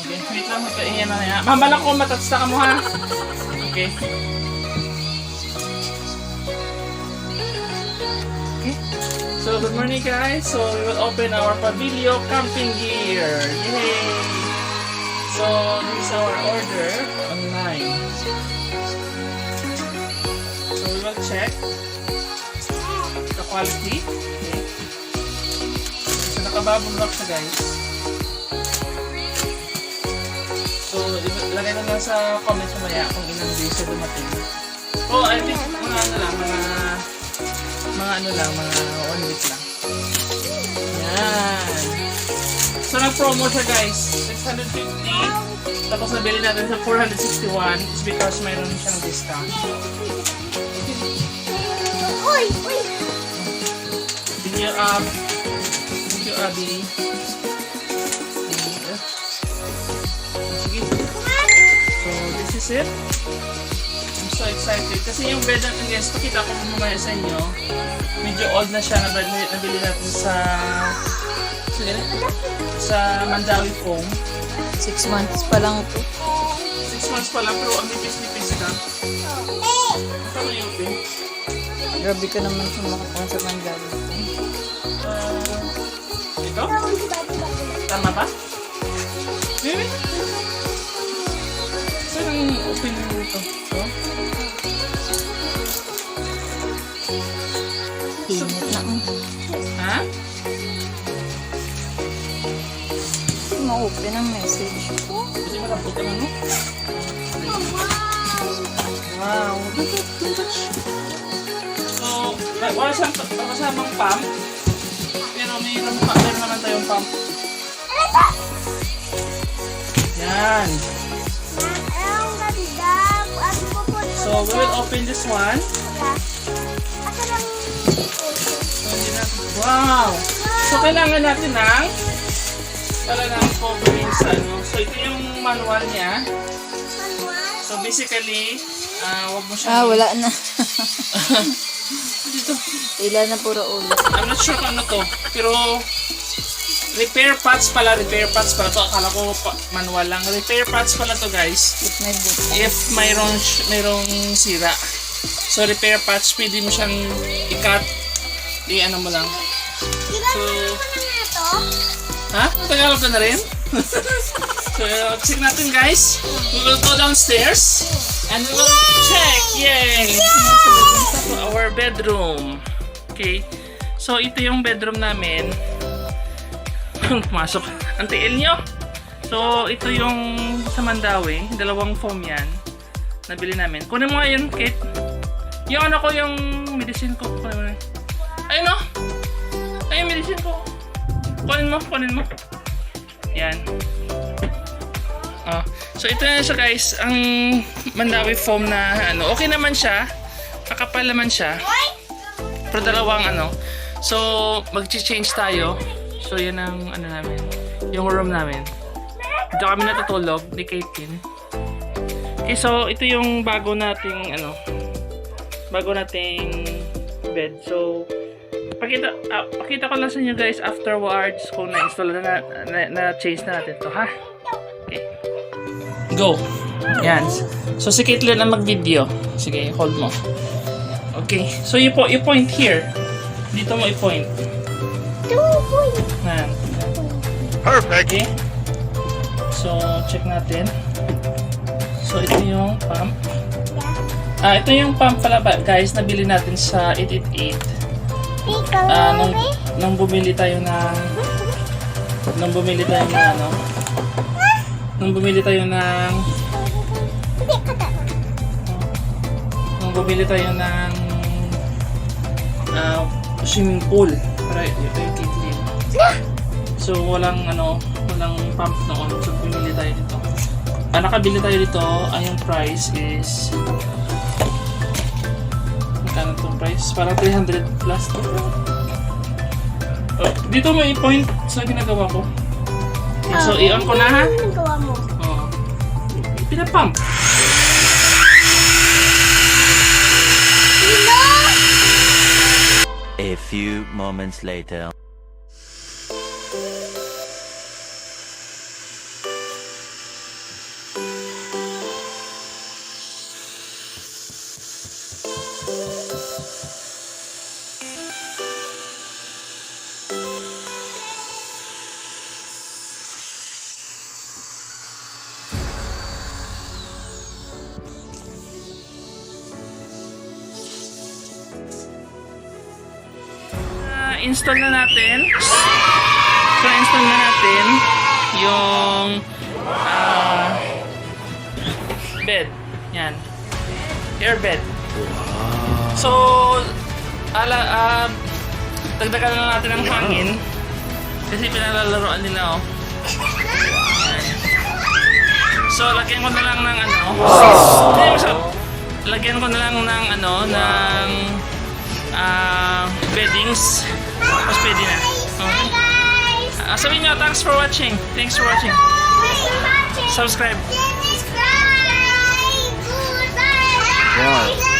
Okay, wait lang. Iyan na yan. Mabalak ko, matatsta ka mo ha. Okay. So, good morning guys. So, we will open our Pavilion camping gear. Yay! So, this is our order online. So, we will check the quality. Okay. So, nakabubble wrap siya guys. So, ilagay na lang sa comments mamaya kung ilang days siya dumating. So, I think mga ano lang, mga 1 week lang. Yan. So, nag-promo siya guys. 650. Tapos nabili natin sa 461 is because mayroon siyang discount. Uy! Thank you, Abby. Sige. So, this is it. I'm so excited. Kasi yung bed natin guys, pakita ko mamaya sa inyo. Medyo old na siya. Nabili natin sa Mandawi Foam. 6 months pa lang ito. 6 months pa lang, pero ang nipis-nipis ka. Ano yung open? Grabe ka naman sa makapang sa Mandawi. Ito? Tama ba? Saan ang open nito? Init na. Ha? Ma-open ang message. Kasi makaputa mo, no? Wow! So, wala siyang kasamang pump. Pero meron naman tayong pump. Yan! So, we will open this one. Wow! So, kailangan natin ng covering sa ano. So, ito yung manual niya. So, basically, wag mo siya... wala na. Dito. Ila na puro ulo. I'm not sure kung ano to. Pero, repair parts pala to. Akala ko manual lang. Repair parts pala to guys. If mayroong sira. So, repair parts, pwede mo siyang i-cut. I-ano mo lang. So, ha? Tagalog ka na rin? So, check natin guys. We will go downstairs and we will check. Yay! So, our bedroom. Okay. So, ito yung bedroom namin. Pumasok. Ang tiil nyo. So, ito yung sa Mandawi. 2 foam yan. Nabili namin. Kunin mo nga yun, Kate. Yung ano ko, yung medicine ko. Kunin mo na. Ayun o. Ayun, medicine ko. Kunin mo. Yan. So ito na siya guys, ang Mandawi foam na ano, okay naman siya. Kakapal naman siya. Pero 2 ano. So magche-change tayo. So yan ang ano namin, yung room namin. Dito kami natutulog ni Caitlin. Okay, so ito yung bago nating bed. So pakita ko lang sa inyo guys afterwards kung na-install na-change na natin to, ha? Okay. Go! Yan. So si Caitlin ang mag-video. Sige, hold mo. Okay. So you point here. Dito mo i-point. Yan. Perfect! Okay. So check natin. So ito yung pump. Ito yung pump pala guys, nabili natin sa 888. Nung bumili tayo ng swimming pool para yung Caitlin. So walang pump noon, so bumili tayo dito. Nakabili tayo dito, yung price is magkano itong price? Parang 300 plus to. Dito mo i-point sa ginagawa ko. Okay, so i-on ko na, ha? Pinapump. A few moments later. na-install na natin. So, na-install na natin yung bed. Yan. Airbed. So, dagdagan na natin ang hangin. Kasi pinalalaroan nila, oh. Yan. So, lagyan ko na lang ng lagyan ko na lang ng beddings. Tapos pwede na. Okay. Sabihin nyo, thanks for watching. Thanks for watching. Subscribe. Wow.